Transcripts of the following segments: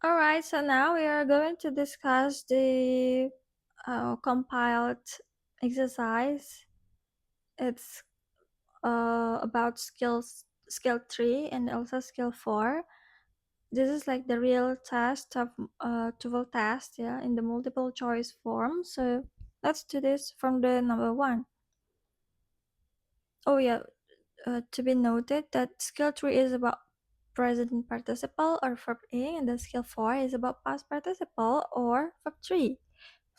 Alright, so now we are going to discuss the compiled exercise. It's about skill 3 and also skill 4. This is like the real test of TOEFL test, yeah, in the multiple choice form. So let's do this from the number 1. Oh yeah, to be noted that skill 3 is about present participle or verb ing, and the skill 4 is about past participle or verb 3.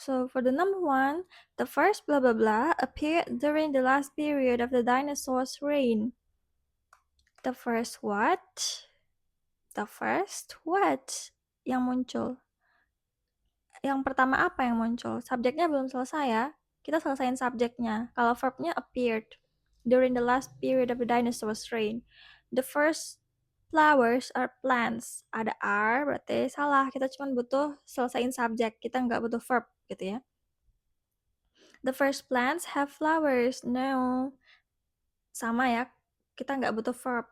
So for the number 1, the first blah blah blah appeared during the last period of the dinosaurs' reign. The first what? The first what yang muncul? Yang pertama apa yang muncul? Subjeknya belum selesai ya. Kita selesain subjeknya. Kalau verbnya appeared during the last period of the dinosaurs' reign. The first flowers are plants. Ada are berarti salah. Kita cuma butuh selesain subjek. Kita nggak butuh verb gitu ya. The first plants have flowers. No. Sama ya. Kita nggak butuh verb.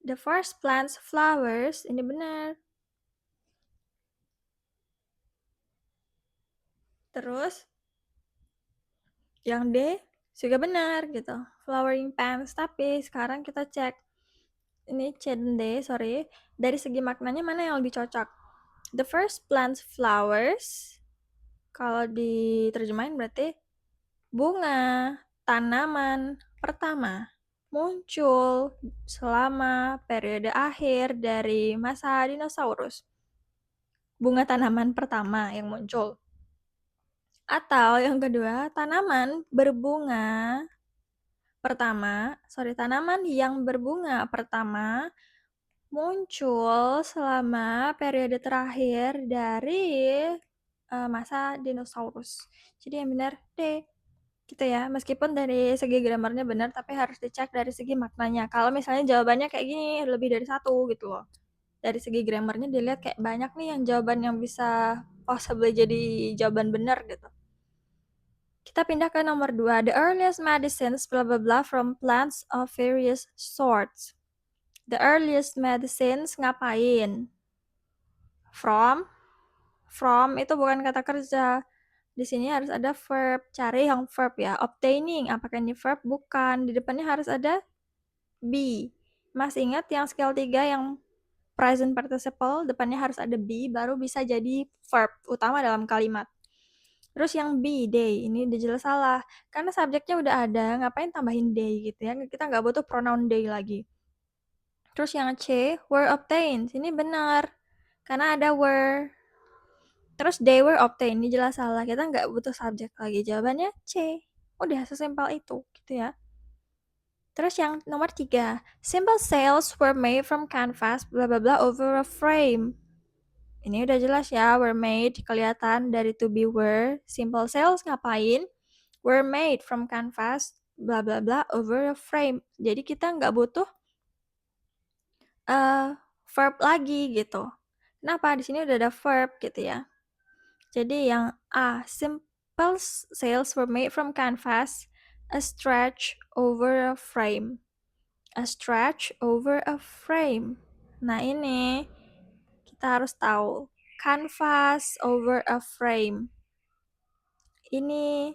The first plants flowers. Ini benar. Terus yang D juga benar gitu. Flowering plants. Tapi sekarang kita cek. Ini C dan D, sorry. Dari segi maknanya mana yang lebih cocok? The first plants flowers. Kalau diterjemahin berarti bunga tanaman pertama muncul selama periode akhir dari masa dinosaurus. Bunga tanaman pertama yang muncul. Atau yang kedua, tanaman tanaman yang berbunga pertama muncul selama periode terakhir dari masa dinosaurus. Jadi yang benar D. Gitu ya, meskipun dari segi grammarnya benar, tapi harus dicek dari segi maknanya. Kalau misalnya jawabannya kayak gini, lebih dari satu gitu loh. Dari segi grammarnya dilihat kayak banyak nih yang jawaban yang bisa possibly jadi jawaban benar gitu. Kita pindah ke nomor 2. The earliest medicines blah blah blah from plants of various sorts. The earliest medicines ngapain? From itu bukan kata kerja. Di sini harus ada verb, cari yang verb ya. Obtaining, apakah ini verb? Bukan. Di depannya harus ada be. Masih ingat yang skill 3 yang present participle, depannya harus ada be, baru bisa jadi verb utama dalam kalimat. Terus yang be, day, ini udah jelas salah. Karena subjeknya udah ada, ngapain tambahin day gitu ya. Kita nggak butuh pronoun day lagi. Terus yang C, were obtained. Ini benar. Karena ada were. Terus they were obtained, ini jelas salah. Kita nggak butuh subjek lagi. Jawabannya C. Udah sesimpel itu, gitu ya. Terus yang nomor 3, simple sails were made from canvas, bla bla bla, over a frame. Ini udah jelas ya, were made, kelihatan dari to be were. Simple sails ngapain? Were made from canvas, bla bla bla, over a frame. Jadi kita nggak butuh verb lagi gitu. Kenapa? Di sini udah ada verb gitu ya. Jadi yang A, simple sails were made from canvas, a stretch over a frame. A stretch over a frame. Nah ini kita harus tahu. Canvas over a frame. Ini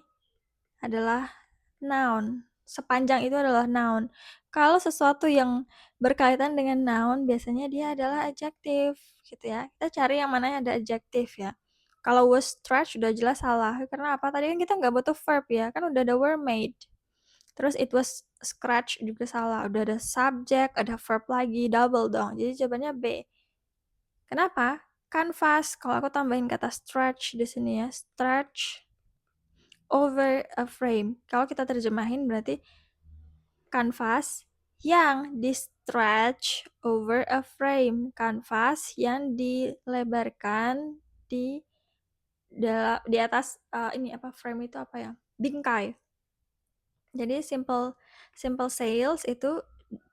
adalah noun. Sepanjang itu adalah noun. Kalau sesuatu yang berkaitan dengan noun, biasanya dia adalah adjective, gitu ya. Kita cari yang mana yang ada adjective ya. Kalau was stretched udah jelas salah. Karena apa? Tadi kan kita nggak butuh verb ya. Kan udah ada were made. Terus it was scratched juga salah. Udah ada subject, ada verb lagi, double dong. Jadi jawabannya B. Kenapa? Canvas. Kalau aku tambahin kata stretch di sini ya. Stretch over a frame. Kalau kita terjemahin berarti kanvas yang di-stretch over a frame. Kanvas yang dilebarkan di atas ini apa frame itu apa ya? Bingkai. Jadi simple sails itu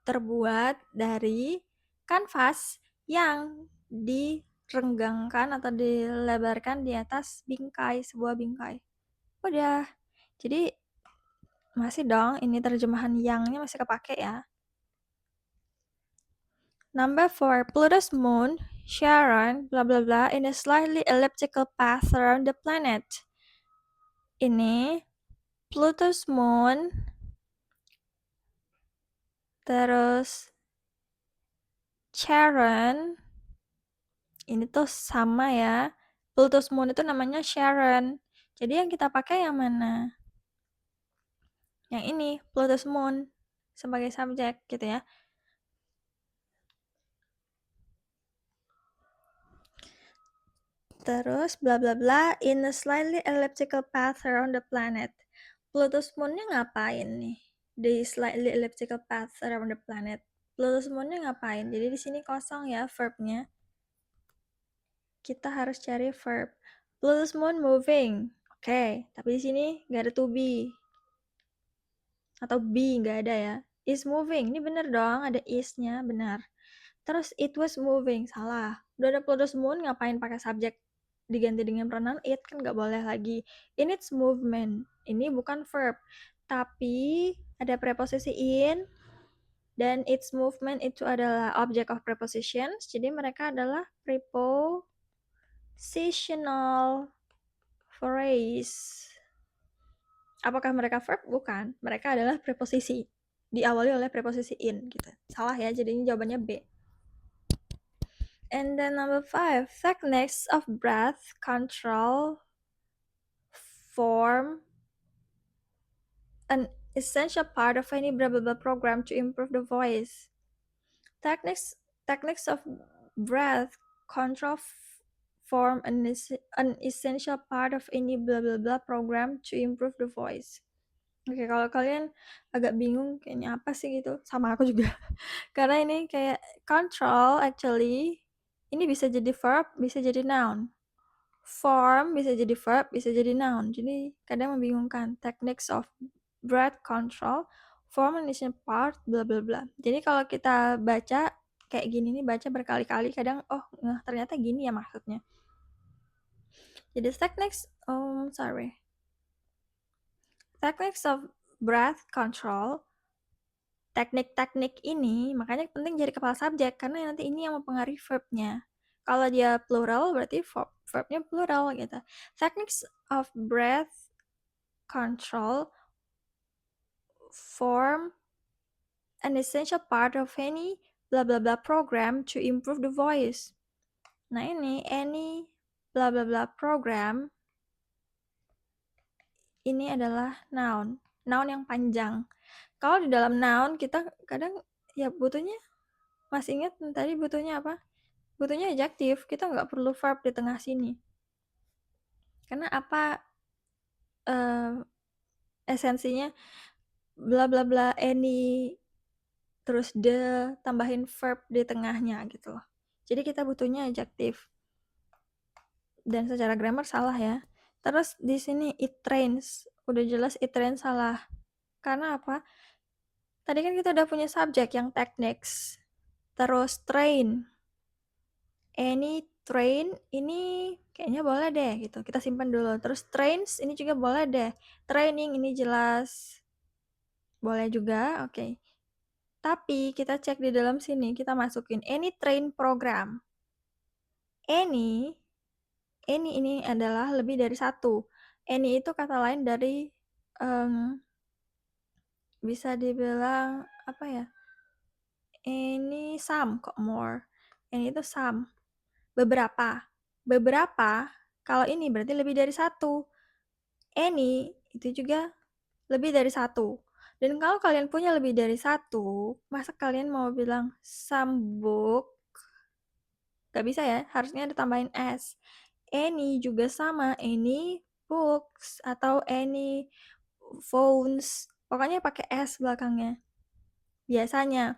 terbuat dari kanvas yang direnggangkan atau dilebarkan di atas bingkai, sebuah bingkai. Udah. Jadi masih dong, ini terjemahan yangnya masih kepake ya. Number 4, Pluto's moon Sharon, blah blah blah, in a slightly elliptical path around the planet. Ini Pluto's moon, terus Charon, ini tuh sama ya. Pluto's moon itu namanya Charon. Jadi yang kita pakai yang mana? Yang ini, Pluto's moon sebagai subjek gitu ya. Terus bla bla bla, in a slightly elliptical path around the planet. Pluto's moon-nya ngapain nih? Di slightly elliptical path around the planet. Pluto's moon-nya ngapain? Jadi di sini kosong ya verb-nya. Kita harus cari verb. Pluto's moon moving. Oke, tapi di sini nggak ada to be. Atau be nggak ada ya. Is moving. Ini bener dong, ada is-nya, benar. Terus it was moving, salah. Udah ada Pluto's moon, ngapain pakai subjek diganti dengan pronoun it, kan nggak boleh lagi. In its movement, ini bukan verb, tapi ada preposisi in, dan its movement itu adalah object of prepositions, jadi mereka adalah prepositional phrase. Apakah mereka verb? Bukan, mereka adalah preposisi, diawali oleh preposisi in gitu. Salah ya, jadi ini jawabannya B. And then number 5, techniques of breath control form an essential part of any blah blah blah program to improve the voice. Techniques of breath control form an essential part of any blah blah blah program to improve the voice. Oke, kalau kalian agak bingung kayaknya apa sih gitu, sama aku juga. Karena ini kayak control actually ini bisa jadi verb, bisa jadi noun. Form bisa jadi verb, bisa jadi noun. Jadi kadang membingungkan. Techniques of breath control, form and essential part, bla bla bla. Jadi kalau kita baca kayak gini nih, baca berkali-kali kadang ternyata gini ya maksudnya. Jadi techniques of breath control, teknik-teknik ini makanya penting jadi kepala subjek karena nanti ini yang mempengaruhi verbnya. Kalau dia plural berarti verbnya plural gitu. Techniques of breath control form an essential part of any blah blah blah program to improve the voice. Nah ini any blah blah blah program ini adalah noun yang panjang. Kalau di dalam noun kita kadang ya butuhnya, masih ingat tadi butuhnya apa? Butuhnya adjektif, kita nggak perlu verb di tengah sini. Karena apa esensinya bla bla bla any terus the tambahin verb di tengahnya gitu loh. Jadi kita butuhnya adjektif. Dan secara grammar salah ya. Terus di sini it rains, udah jelas it rains salah. Karena apa? Tadi kan kita udah punya subjek yang techniques. Terus train. Any train ini kayaknya boleh deh gitu. Kita simpan dulu. Terus trains ini juga boleh deh. Training ini jelas. Boleh juga, oke. Tapi kita cek di dalam sini, kita masukin any train program. Any ini adalah lebih dari satu. Any itu kata lain dari bisa dibilang apa ya? Any some kok more. Any itu some. Beberapa. Kalau ini berarti lebih dari satu. Any itu juga lebih dari satu. Dan kalau kalian punya lebih dari satu, masa kalian mau bilang some book? Gak bisa ya, harusnya ada tambahin s. Any juga sama, any books atau any phones. Pokoknya pakai s belakangnya. Biasanya.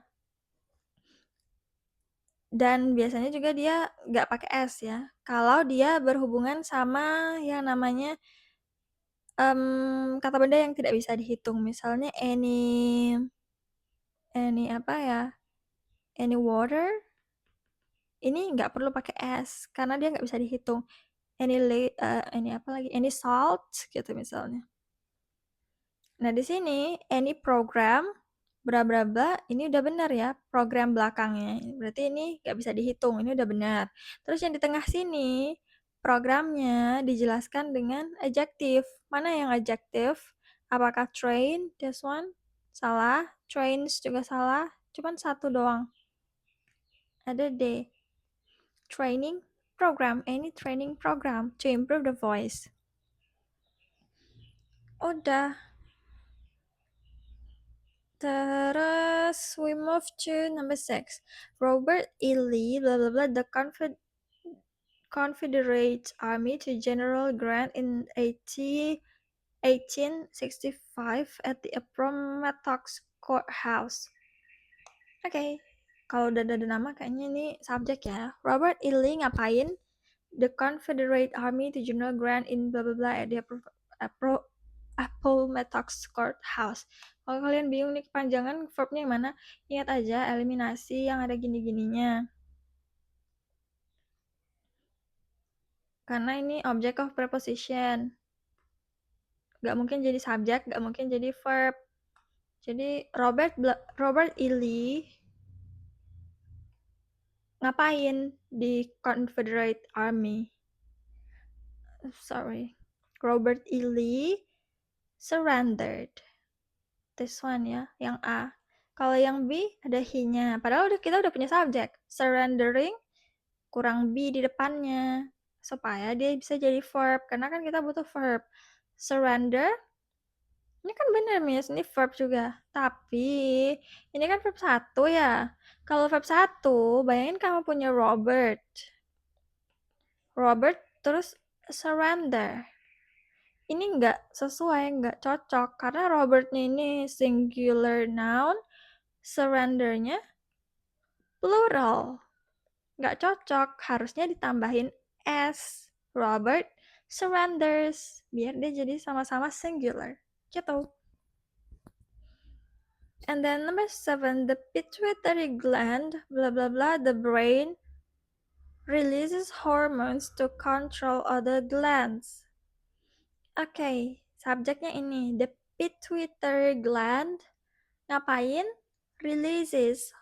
Dan biasanya juga dia gak pakai s ya. Kalau dia berhubungan sama yang namanya kata benda yang tidak bisa dihitung. Misalnya any apa ya? Any water. Ini nggak perlu pakai s karena dia nggak bisa dihitung. Any apa lagi? Any salt gitu misalnya. Nah di sini any program bla bla bla, ini udah benar ya program belakangnya. Berarti ini nggak bisa dihitung, ini udah benar. Terus yang di tengah sini, programnya dijelaskan dengan adjective. Mana yang adjective? Apakah train? This one? Salah. Trains juga salah. Cuman satu doang. Ada D. Training program. Any training program to improve the voice. Udah. Terus we move to number 6. Robert E. Lee, blah blah blah, the Confederate Army to General Grant in 1865 at the Appomattox Courthouse. Oke, kalau udah ada nama kayaknya ini subjek ya. Robert E. Lee ngapain? The Confederate Army to General Grant in blah blah blah at the Appomattox Courthouse. Kalau kalian bingung nih kepanjangan verbnya yang mana, ingat aja eliminasi yang ada gini-gininya. Karena ini object of preposition. Gak mungkin jadi subjek, gak mungkin jadi verb. Jadi Robert E. Lee ngapain di Confederate Army? Sorry. Robert E. Lee surrendered. This one ya, yang A. Kalau yang B ada he-nya. Padahal kita udah punya subjek. Surrendering kurang B di depannya. Supaya dia bisa jadi verb. Karena kan kita butuh verb. Surrender. Ini kan bener Miss, ini verb juga. Tapi ini kan verb 1 ya. Kalau verb 1, bayangin kamu punya Robert. Robert terus surrender. Ini nggak sesuai, nggak cocok. Karena Robertnya ini singular noun, surrendernya plural. Nggak cocok, harusnya ditambahin S. Robert surrenders. Biar dia jadi sama-sama singular. Gitu. And then number 7, the pituitary gland, blah blah blah, the brain releases hormones to control other glands. Oke, subjeknya ini, the pituitary gland ngapain? Releases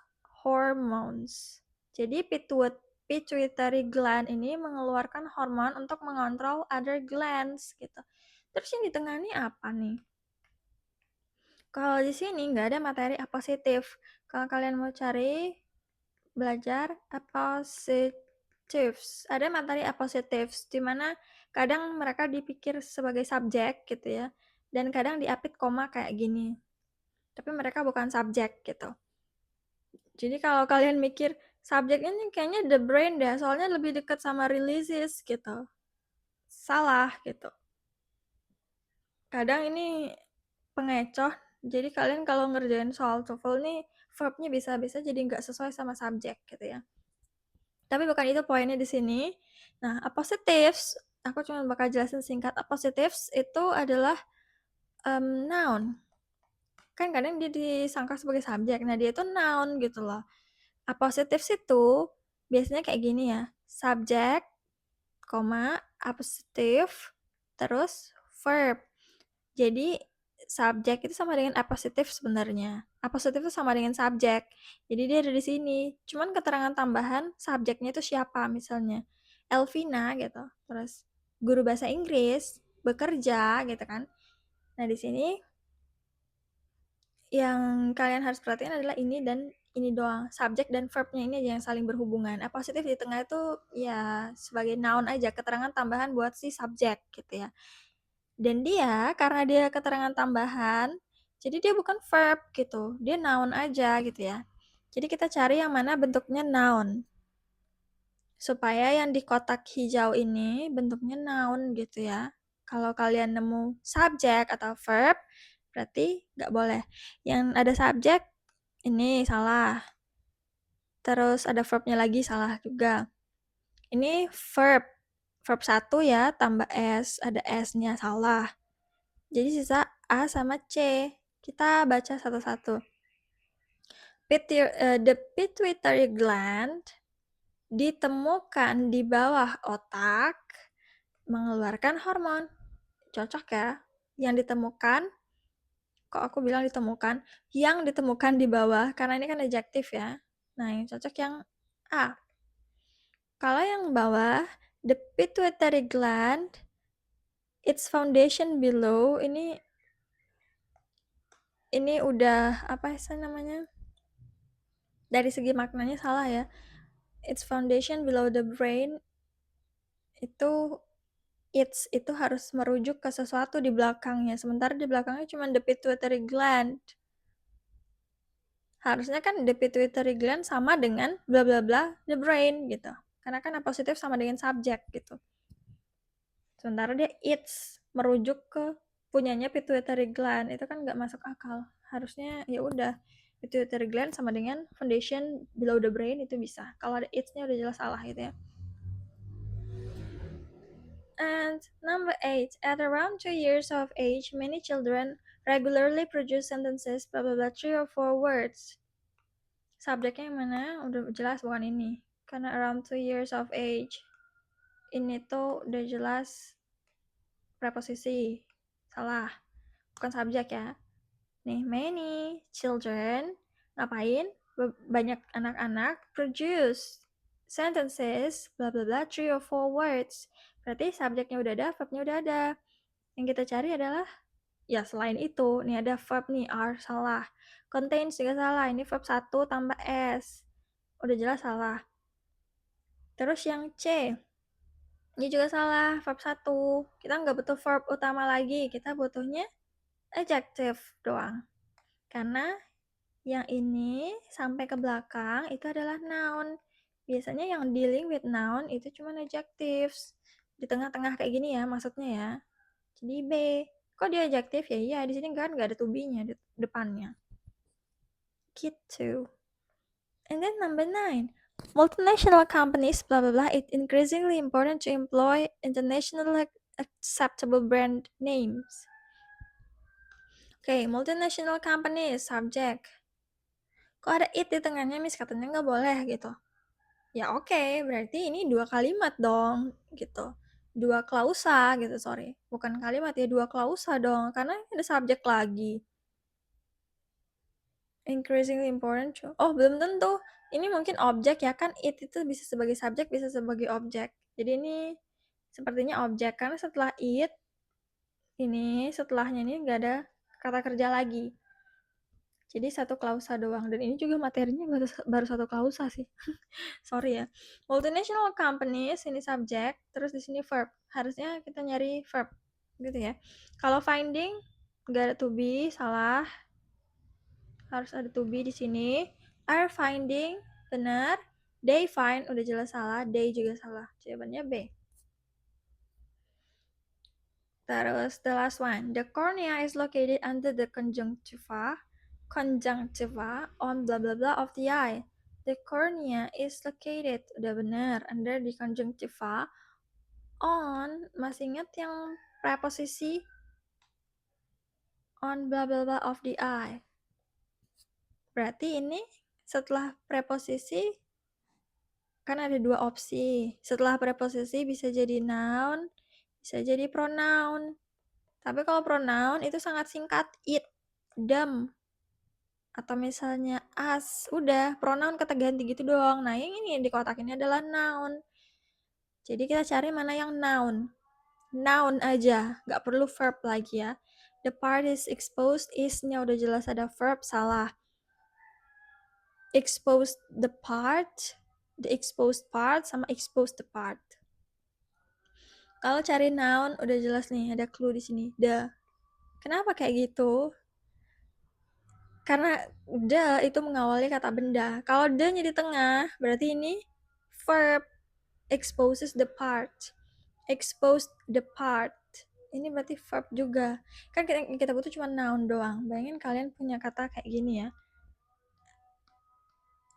hormones. Jadi pituitary gland ini mengeluarkan hormon untuk mengontrol other glands gitu. Terus yang di tengah ini apa nih? Kalau di sini nggak ada materi apositif. Kalau kalian mau cari belajar apositives, ada materi apositives di mana kadang mereka dipikir sebagai subjek gitu ya, dan kadang diapit koma kayak gini. Tapi mereka bukan subjek gitu. Jadi kalau kalian mikir subjeknya ini kayaknya the brain deh, soalnya lebih dekat sama releases gitu. Salah gitu. Kadang ini pengecoh, jadi kalian kalau ngerjain soal TOEFL nih verbnya bisa-bisa jadi nggak sesuai sama subjek gitu ya. Tapi bukan itu poinnya di sini. Nah, apositives, aku cuma bakal jelasin singkat. Apositives itu adalah noun. Kan kadang dia disangka sebagai subjek, nah dia itu noun gitu loh. Apositives itu biasanya kayak gini ya, subjek, koma, appositive, terus verb. Jadi subjek itu sama dengan appositive sebenarnya. Appositive itu sama dengan subjek. Jadi dia ada di sini. Cuman keterangan tambahan subjeknya itu siapa misalnya. Elvina gitu. Terus guru bahasa Inggris, bekerja gitu kan. Nah, di sini yang kalian harus perhatikan adalah ini dan ini doang. Subjek dan verbnya ini aja yang saling berhubungan. Appositive di tengah itu ya sebagai noun aja, keterangan tambahan buat si subjek gitu ya. Dan dia karena dia keterangan tambahan, jadi dia bukan verb gitu. Dia noun aja gitu ya. Jadi kita cari yang mana bentuknya noun. Supaya yang di kotak hijau ini bentuknya noun gitu ya. Kalau kalian nemu subjek atau verb, berarti nggak boleh. Yang ada subjek, ini salah. Terus ada verbnya lagi, salah juga. Ini verb. Verb 1 ya, tambah S. Ada S-nya, salah. Jadi sisa A sama C. Kita baca satu-satu. The pituitary gland ditemukan di bawah otak mengeluarkan hormon. Cocok ya? Yang ditemukan Kok aku bilang ditemukan? Yang ditemukan di bawah, karena ini kan adjektif ya. Nah, yang cocok yang A. Kalau yang bawah, the pituitary gland, its foundation below, ini udah apa sih namanya? Dari segi maknanya salah ya. Its foundation below the brain, itu itu harus merujuk ke sesuatu di belakangnya. Sementara di belakangnya cuma the pituitary gland. Harusnya kan the pituitary gland sama dengan bla bla bla the brain gitu. Karena kan apositif sama dengan subjek gitu. Sementara dia its merujuk ke punyanya pituitary gland, itu kan nggak masuk akal. Harusnya ya udah pituitary gland sama dengan foundation below the brain, itu bisa. Kalau ada its-nya udah jelas salah gitu ya. And number 8, at around 2 years of age, many children regularly produce sentences blah blah blah 3 or 4 words. Subjeknya yang mana? Udah jelas bukan ini. Karena around 2 years of age. Ini tuh udah jelas preposisi. Salah. Bukan subjek ya. Nih, many children. Ngapain? Banyak anak-anak produce sentences blah blah blah 3 or 4 words. Berarti subjeknya udah ada, verbnya udah ada. Yang kita cari adalah ya selain itu. Nih ada verb nih, are salah. Contains juga salah. Ini verb 1 tambah s. Udah jelas salah. Terus yang C, ini juga salah, verb 1. Kita nggak butuh verb utama lagi, kita butuhnya adjective doang. Karena yang ini sampai ke belakang itu adalah noun. Biasanya yang dealing with noun itu cuma adjectives. Di tengah-tengah kayak gini ya maksudnya ya. Jadi B. Kok dia adjective ya? Iya, di sini kan nggak ada to be-nya di depannya. Gitu. And then number 9. Multinational companies, blah blah blah, it's increasingly important to employ internationally acceptable brand names. Okay, multinational companies, subject. Kok ada it di tengahnya, Miss? Katanya nggak boleh gitu. Ya oke, berarti ini 2 kalimat dong, gitu. 2 klausa gitu, sorry. Bukan kalimat ya, 2 klausa dong, karena ada subjek lagi. Increasingly important. Oh, belum tentu. Ini mungkin objek ya, kan it itu bisa sebagai subjek, bisa sebagai objek. Jadi ini sepertinya objek, karena setelah it, ini setelahnya ini nggak ada kata kerja lagi. Jadi satu klausa doang, dan ini juga materinya baru satu klausa sih. Sorry ya. Multinational companies, ini subjek, terus di sini verb. Harusnya kita nyari verb, gitu ya. Kalau finding, nggak ada to be, salah. Harus ada to be di sini. Are finding, benar. They find, udah jelas salah. They juga salah. Jawabannya B. Terus the last one. The cornea is located under the conjunctiva on blah blah blah of the eye. The cornea is located, udah benar, under the conjunctiva on, masih ingat yang preposisi on blah blah blah of the eye. Berarti ini setelah preposisi kan ada 2 opsi. Setelah preposisi bisa jadi noun, bisa jadi pronoun. Tapi kalau pronoun itu sangat singkat, it, them, atau misalnya as, udah pronoun kata ganti gitu doang. Nah, yang ini di kotak ini adalah noun. Jadi kita cari mana yang noun. Noun aja, nggak perlu verb lagi ya. The part is exposed, is-nya udah jelas ada verb, salah. Exposed the part, the exposed part, sama exposed the part. Kalau cari noun udah jelas nih, ada clue di sini. The. Kenapa kayak gitu? Karena the itu mengawali kata benda. Kalau the-nya di tengah, berarti ini verb. Exposes the part. Exposed the part. Ini berarti verb juga. Kan kita butuh cuma noun doang. Bayangin kalian punya kata kayak gini ya.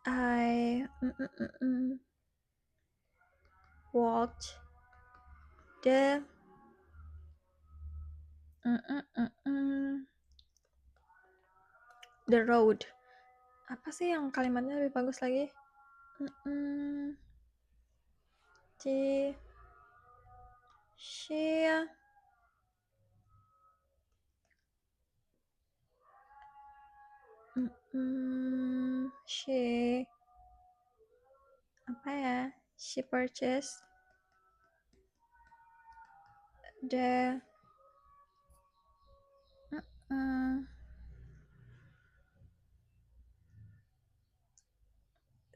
I walked the the road. Apa sih yang kalimatnya lebih bagus lagi? She She apa ya? She purchased the mm,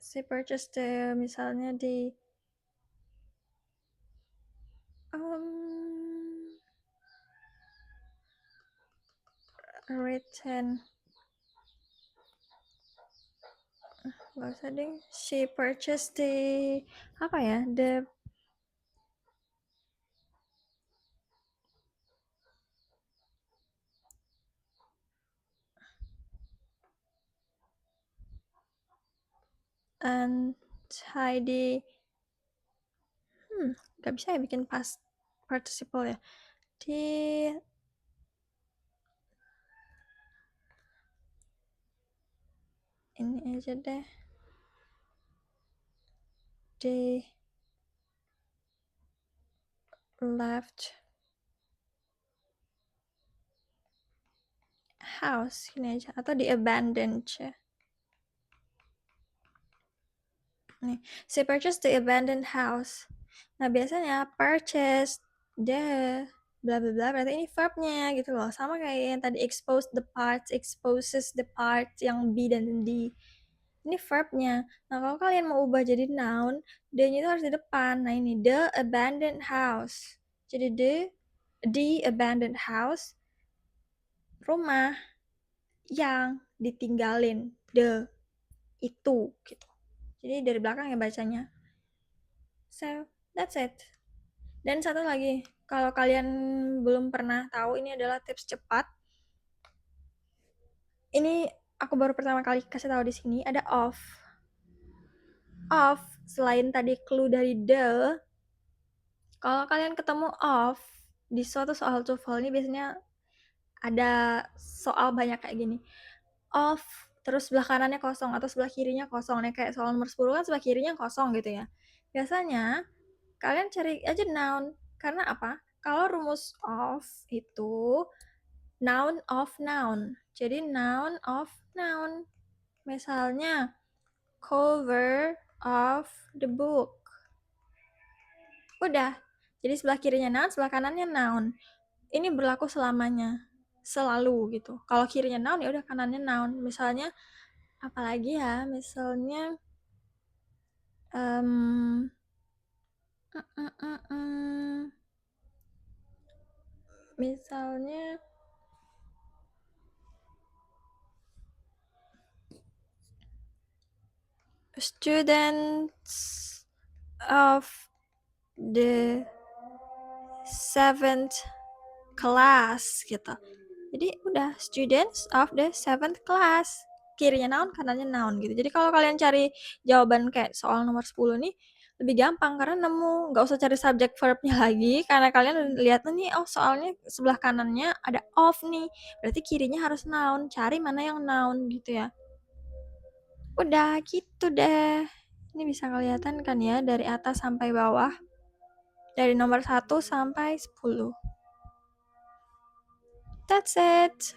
she purchased the misalnya di written nggak usah ding. She purchased the apa ya? And Heidi nggak bisa ya bikin past participle ya. Di ini aja deh. They left house ini aja atau di abandoned ya. Nih, she purchased the abandoned house. Nah, biasanya purchase the bla bla bla berarti ini verbnya gitu loh. Sama kayak yang tadi expose the parts, exposes the parts yang B dan D. Ini verbnya. Nah, kalau kalian mau ubah jadi noun, D-nya itu harus di depan. Nah, ini the abandoned house. Jadi the abandoned house, rumah yang ditinggalin. The itu gitu. Jadi dari belakang ya bacanya. So, that's it. Dan satu lagi, kalau kalian belum pernah tahu, ini adalah tips cepat. Ini aku baru pertama kali kasih tahu di sini, ada of. Of, selain tadi clue dari the, kalau kalian ketemu of di suatu soal TOEFL ini biasanya ada soal banyak kayak gini. Of, terus sebelah kanannya kosong atau sebelah kirinya kosong. Nih kayak soal nomor 10 kan sebelah kirinya kosong gitu ya. Biasanya kalian cari aja noun. Karena apa? Kalau rumus of itu noun of noun. Jadi noun of noun. Misalnya cover of the book. Udah. Jadi sebelah kirinya noun, sebelah kanannya noun. Ini berlaku selamanya. Selalu gitu. Kalau kirinya noun ya udah kanannya noun. Misalnya apalagi ya? Misalnya misalnya students of the 7th class gitu. Jadi udah students of the 7th class. Kirinya noun, kanannya noun gitu. Jadi kalau kalian cari jawaban kayak soal nomor 10 nih lebih gampang karena nemu, nggak usah cari subject verbnya lagi karena kalian lihat nih oh soalnya sebelah kanannya ada of nih. Berarti kirinya harus noun. Cari mana yang noun gitu ya. Udah gitu deh. Ini bisa kelihatan kan ya dari atas sampai bawah. Dari nomor 1 sampai 10. That's it.